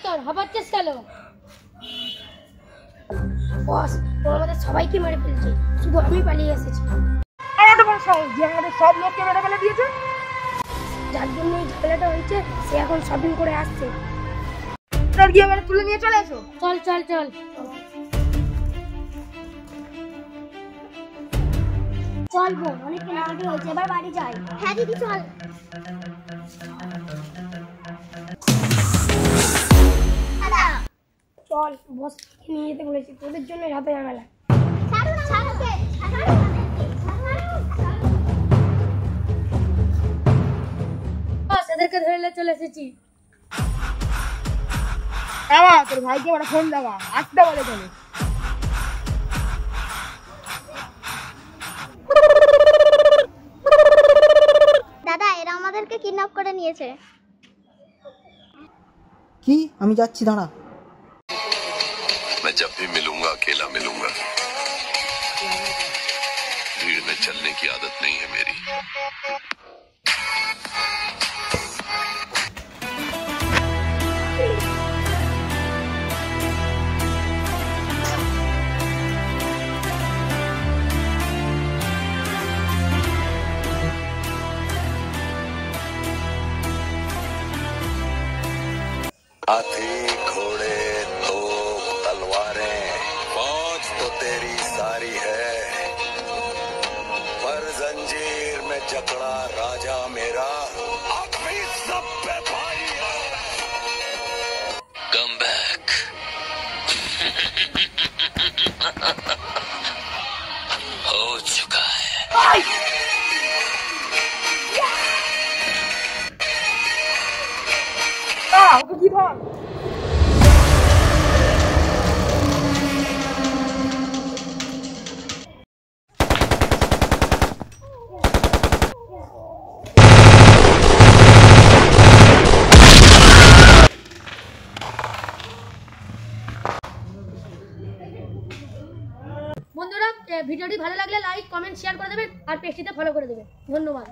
তোর হাঁপাচ্ছিস কেন? বস, ও আমাদের সবাইকে মেরে ফেলছে, শুধু আমি পালিয়ে এসেছি। আমাদের যে আমাদের সব লোককে মেরে ফেলে দিয়েছে, যার জন্য এই ঝামেলাটা হয়েছে সে এখন শপিং করে আসছে। তোর গিয়ে এবারে তুলে নিয়ে চলে এসো। চল চল চল। চল বোন, অনেক কেনাকাটি হয়েছে, এবার বাড়ি যাই। হ্যাঁ দিদি চল। চল, বস নিয়ে যেতে বলেছি, তোদের জন্য রাতে ঝামেলা। বস, এদেরকে ধরে চলে এসেছি। তোর ভাইকে ওরা ফোন দেওয়া আসতে বলে চলে। দাদা, এরা আমাদেরকে কিডন্যাপ করে নিয়েছে। কি? আমি যাচ্ছি, দাঁড়া। मैं जब भी मिलूंगा अकेला मिलूंगा। भीड़ में चलने की आदत नहीं है मेरी। हाथी घोड़े तोप तलवारें फौज तो तेरी सारी है, पर जंजीर में जकड़ा राजा मेरा अब भी सब पे भारी है। Come back. हो चुका है। ওকে কি ধর। বন্ধুরা, ভিডিওটি ভালো লাগলে লাইক, কমেন্ট, শেয়ার করে দেবেন আর পেজটিতে ফলো করে দেবেন। ধন্যবাদ।